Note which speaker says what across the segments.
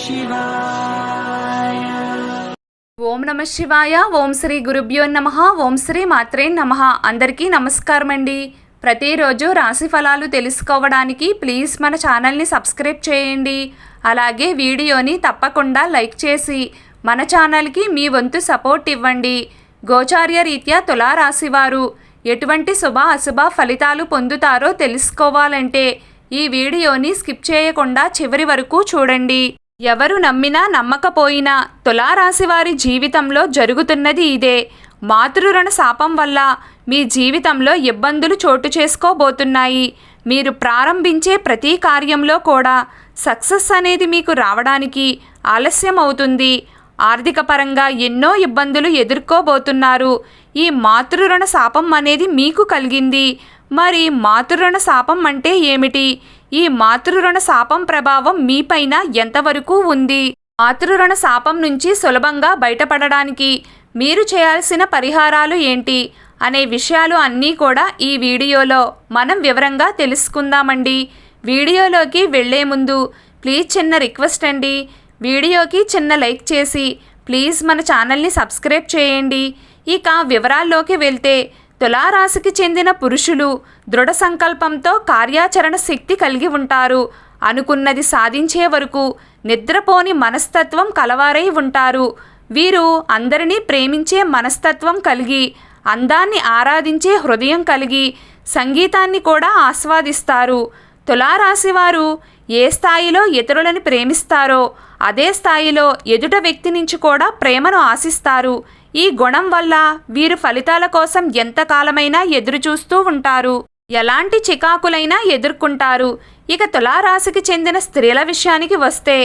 Speaker 1: శివాయ.
Speaker 2: ఓం నమ శివాయ. ఓం శ్రీ గురుభ్యో నమః. ఓం శ్రీ మాత్రే నమః. అందరికీ నమస్కారం అండి. ప్రతిరోజు రాశి ఫలాలు తెలుసుకోవడానికి ప్లీజ్ మన ఛానల్ని సబ్స్క్రైబ్ చేయండి. అలాగే వీడియోని తప్పకుండా లైక్ చేసి మన ఛానల్కి మీ వంతు సపోర్ట్ ఇవ్వండి. గోచార్య రీత్యా తులారాశివారు ఎటువంటి శుభ అశుభ ఫలితాలు పొందుతారో తెలుసుకోవాలంటే ఈ వీడియోని స్కిప్ చేయకుండా చివరి వరకు చూడండి. ఎవరు నమ్మినా నమ్మకపోయినా తులారాశివారి జీవితంలో జరుగుతున్నది ఇదే. మాతృరుణ శాపం వల్ల మీ జీవితంలో ఇబ్బందులు చోటు చేసుకోబోతున్నాయి. మీరు ప్రారంభించే ప్రతి కార్యంలో కూడా సక్సెస్ అనేది మీకు రావడానికి ఆలస్యం అవుతుంది. ఆర్థిక పరంగా ఎన్నో ఇబ్బందులు ఎదుర్కోబోతున్నారు. ఈ మాతృరుణ శాపం అనేది మీకు కలిగింది. మరి మాతృరుణ శాపం అంటే ఏమిటి? ఈ మాతృరుణ శాపం ప్రభావం మీపైన ఎంతవరకు ఉంది? మాతృరుణ శాపం నుంచి సులభంగా బయటపడడానికి మీరు చేయాల్సిన పరిహారాలు ఏంటి అనే విషయాలు అన్నీ కూడా ఈ వీడియోలో మనం వివరంగా తెలుసుకుందామండి. వీడియోలోకి వెళ్లే ముందు ప్లీజ్ చిన్న రిక్వెస్ట్ అండి. వీడియోకి చిన్న లైక్ చేసి ప్లీజ్ మన ఛానల్ని సబ్స్క్రైబ్ చేయండి. ఇక వివరాల్లోకి వెళ్తే తులారాశికి చెందిన పురుషులు దృఢ సంకల్పంతో కార్యాచరణ శక్తి కలిగి ఉంటారు. అనుకున్నది సాధించే వరకు నిద్రపోని మనస్తత్వం కలవారై ఉంటారు. వీరు అందరినీ ప్రేమించే మనస్తత్వం కలిగి, అందాన్ని ఆరాధించే హృదయం కలిగి, సంగీతాన్ని కూడా ఆస్వాదిస్తారు. తులారాశివారు ఏ స్థాయిలో ఇతరులను ప్రేమిస్తారో అదే స్థాయిలో ఎదుట వ్యక్తి నుంచి కూడా ప్రేమను ఆశిస్తారు. ఈ గుణం వల్ల వీరు ఫలితాల కోసం ఎంతకాలమైనా ఎదురుచూస్తూ ఉంటారు. ఎలాంటి చికాకులైనా ఎదుర్కొంటారు. ఇక తులారాశికి చెందిన స్త్రీల విషయానికి వస్తే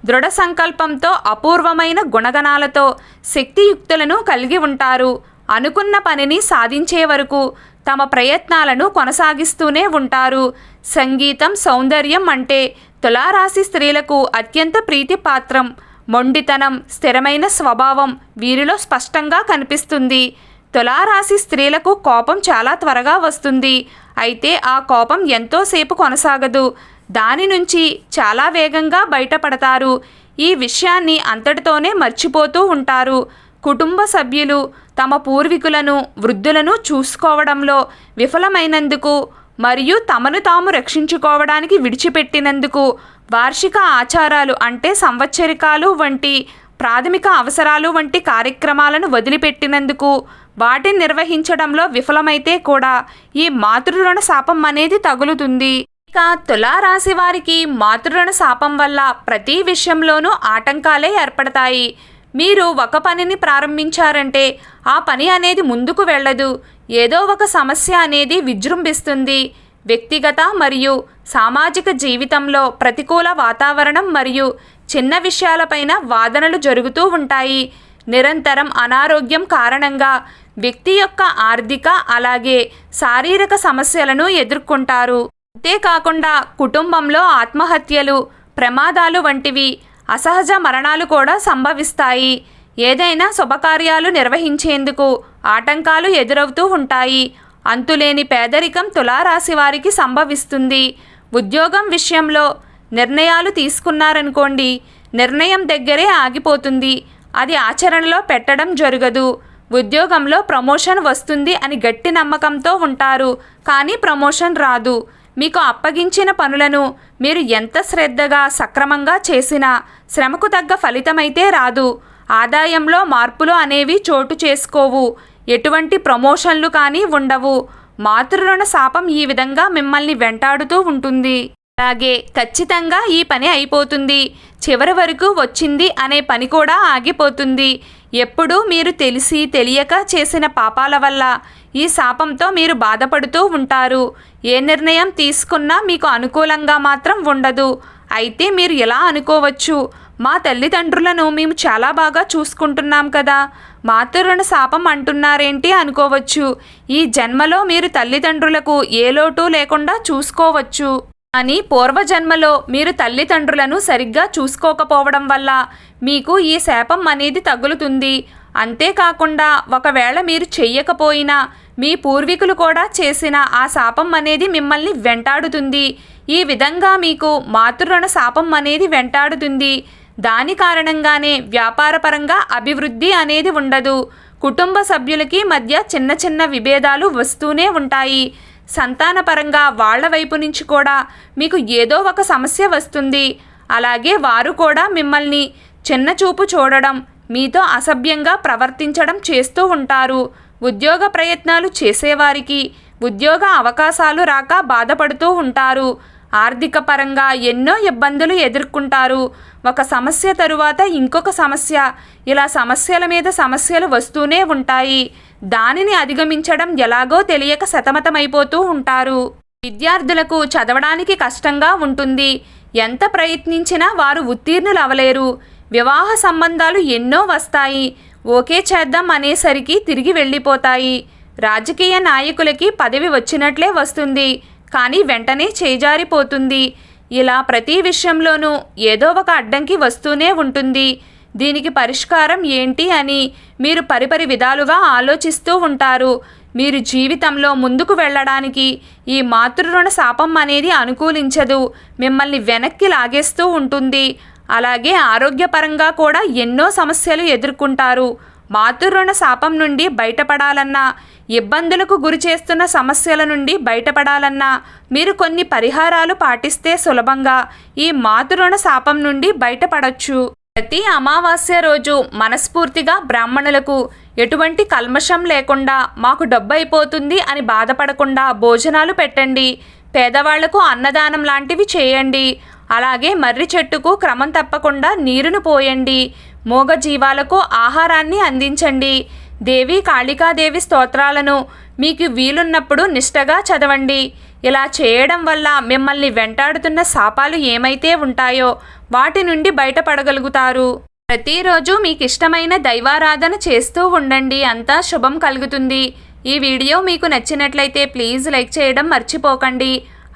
Speaker 2: దృఢ సంకల్పంతో అపూర్వమైన గుణగణాలతో శక్తియుక్తులను కలిగి ఉంటారు. అనుకున్న పనిని సాధించే వరకు తమ ప్రయత్నాలను కొనసాగిస్తూనే ఉంటారు. సంగీతం, సౌందర్యం అంటే తులారాశి స్త్రీలకు అత్యంత ప్రీతిపాత్రం. మొండితనం, స్థిరమైన స్వభావం వీరిలో స్పష్టంగా కనిపిస్తుంది. తులారాశి స్త్రీలకు కోపం చాలా త్వరగా వస్తుంది. అయితే ఆ కోపం ఎంతోసేపు కొనసాగదు. దాని నుంచి చాలా వేగంగా బయటపడతారు. ఈ విషయాన్ని అంతటితోనే మర్చిపోతూ ఉంటారు. కుటుంబ సభ్యులు తమ పూర్వీకులను, వృద్ధులను చూసుకోవడంలో విఫలమైనందుకు మరియు తమను తాము రక్షించుకోవడానికి విడిచిపెట్టినందుకు వార్షిక ఆచారాలు అంటే సంవత్సరికాలు వంటి ప్రాథమిక అవసరాలు వంటి కార్యక్రమాలను వదిలిపెట్టినందుకు, వాటిని నిర్వహించడంలో విఫలమైతే కూడా ఈ మాతృరుణ శాపం అనేది తగులుతుంది. ఇక తులారాశి వారికి మాతృరుణ శాపం వల్ల ప్రతి విషయంలోనూ ఆటంకాలే ఏర్పడతాయి. మీరు ఒక పనిని ప్రారంభించారంటే ఆ పని అనేది ముందుకు వెళ్ళదు. ఏదో ఒక సమస్య అనేది విజృంభిస్తుంది. వ్యక్తిగత మరియు సామాజిక జీవితంలో ప్రతికూల వాతావరణం మరియు చిన్న విషయాలపైన వాదనలు జరుగుతూ ఉంటాయి. నిరంతరం అనారోగ్యం కారణంగా వ్యక్తి యొక్క ఆర్థిక అలాగే శారీరక సమస్యలను ఎదుర్కొంటారు. అంతేకాకుండా కుటుంబంలో ఆత్మహత్యలు, ప్రమాదాలు వంటివి అసహజ మరణాలు కూడా సంభవిస్తాయి. ఏదైనా శుభకార్యాలు నిర్వహించేందుకు ఆటంకాలు ఎదురవుతూ ఉంటాయి. అంతులేని పేదరికం తులారాశి వారికి సంభవిస్తుంది. ఉద్యోగం విషయంలో నిర్ణయాలు తీసుకున్నారనుకోండి, నిర్ణయం దగ్గరే ఆగిపోతుంది. అది ఆచరణలో పెట్టడం జరగదు. ఉద్యోగంలో ప్రమోషన్ వస్తుంది అని గట్టి నమ్మకంతో ఉంటారు, కానీ ప్రమోషన్ రాదు. మీకు అప్పగించిన పనులను మీరు ఎంత శ్రద్ధగా సక్రమంగా చేసినా శ్రమకు తగ్గ ఫలితమైతే రాదు. ఆదాయంలో మార్పులు అనేవి చోటు చేసుకోవు. ఎటువంటి ప్రమోషన్లు కానీ ఉండవు. మాతృరుణ శాపం ఈ విధంగా మిమ్మల్ని వెంటాడుతూ ఉంటుంది. అలాగే ఖచ్చితంగా ఈ పని అయిపోతుంది, చివరి వరకు వచ్చింది అనే పని కూడా ఆగిపోతుంది. ఎప్పుడూ మీరు తెలిసి తెలియక చేసిన పాపాల వల్ల ఈ శాపంతో మీరు బాధపడుతూ ఉంటారు. ఏ నిర్ణయం తీసుకున్నా మీకు అనుకూలంగా మాత్రం ఉండదు. అయితే మీరు ఎలా అనుకోవచ్చు, మా తల్లిదండ్రులను మేము చాలా బాగా చూసుకుంటున్నాం కదా, మాతృరుణ శాపం అంటున్నారేంటి అనుకోవచ్చు. ఈ జన్మలో మీరు తల్లిదండ్రులకు ఏ లోటు లేకుండా చూసుకోవచ్చు. కానీ పూర్వజన్మలో మీరు తల్లిదండ్రులను సరిగ్గా చూసుకోకపోవడం వల్ల మీకు ఈ శాపం అనేది తగులుతుంది. అంతేకాకుండా ఒకవేళ మీరు చెయ్యకపోయినా మీ పూర్వీకులు కూడా చేసిన ఆ శాపం అనేది మిమ్మల్ని వెంటాడుతుంది. ఈ విధంగా మీకు మాతృరుణ శాపం అనేది వెంటాడుతుంది. దాని కారణంగానే వ్యాపారపరంగా అభివృద్ధి అనేది ఉండదు. కుటుంబ సభ్యులకి మధ్య చిన్న చిన్న విభేదాలు వస్తూనే ఉంటాయి. సంతానపరంగా వాళ్ళ వైపు నుంచి కూడా మీకు ఏదో ఒక సమస్య వస్తుంది. అలాగే వారు కూడా మిమ్మల్ని చిన్న చూపు చూడడం, మీతో అసభ్యంగా ప్రవర్తించడం చేస్తూ ఉంటారు. ఉద్యోగ ప్రయత్నాలు చేసేవారికి ఉద్యోగ అవకాశాలు రాక బాధపడుతూ ఉంటారు. ఆర్థిక పరంగా ఎన్నో ఇబ్బందులు ఎదుర్కొంటారు. ఒక సమస్య తరువాత ఇంకొక సమస్య, ఇలా సమస్యల మీద సమస్యలు వస్తూనే ఉంటాయి. దానిని అధిగమించడం ఎలాగో తెలియక సతమతమైపోతూ ఉంటారు. విద్యార్థులకు చదవడానికి కష్టంగా ఉంటుంది. ఎంత ప్రయత్నించినా వారు ఉత్తీర్ణులు అవలేరు. వివాహ సంబంధాలు ఎన్నో వస్తాయి. ఓకే చేద్దాం అనేసరికి తిరిగి వెళ్ళిపోతాయి. రాజకీయ నాయకులకి పదవి వచ్చినట్లే వస్తుంది, కానీ వెంటనే చేజారిపోతుంది. ఇలా ప్రతి విషయంలోనూ ఏదో ఒక అడ్డంకి వస్తూనే ఉంటుంది. దీనికి పరిష్కారం ఏంటి అని మీరు పరిపరి విధాలుగా ఆలోచిస్తూ ఉంటారు. మీరు జీవితంలో ముందుకు వెళ్ళడానికి ఈ మాతృరుణ శాపం అనేది అనుకూలించదు, మిమ్మల్ని వెనక్కి లాగేస్తూ ఉంటుంది. అలాగే ఆరోగ్యపరంగా కూడా ఎన్నో సమస్యలు ఎదుర్కొంటారు. మాతృరుణ శాపం నుండి బయటపడాలన్నా, ఇబ్బందులకు గురి చేస్తున్న సమస్యల నుండి బయటపడాలన్నా మీరు కొన్ని పరిహారాలు పాటిస్తే సులభంగా ఈ మాతృరుణ శాపం నుండి బయటపడవచ్చు. ప్రతి అమావాస్య రోజు మనస్ఫూర్తిగా బ్రాహ్మణులకు ఎటువంటి కల్మషం లేకుండా మాకు డబ్బు అయిపోతుంది అని బాధపడకుండా భోజనాలు పెట్టండి. పేదవాళ్లకు అన్నదానం లాంటివి చేయండి. అలాగే మర్రి చెట్టుకు క్రమం తప్పకుండా నీరును పోయండి. మూగ జీవాలకు ఆహారాన్ని అందించండి. దేవి కాళికాదేవి స్తోత్రాలను మీకు వీలున్నప్పుడు నిష్టగా చదవండి. ఇలా చేయడం వల్ల మిమ్మల్ని వెంటాడుతున్న శాపాలు ఏమైతే ఉంటాయో వాటి నుండి బయటపడగలుగుతారు. ప్రతిరోజు మీకు ఇష్టమైన దైవారాధన చేస్తూ ఉండండి. అంతా శుభం కలుగుతుంది. ఈ వీడియో మీకు నచ్చినట్లయితే ప్లీజ్ లైక్ చేయడం మర్చిపోకండి.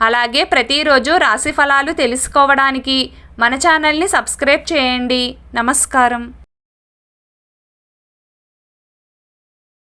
Speaker 2: అలాగే ప్రతిరోజు రాశి ఫలాలు తెలుసుకోవడానికి మన ఛానల్ని సబ్స్క్రైబ్ చేయండి. నమస్కారం.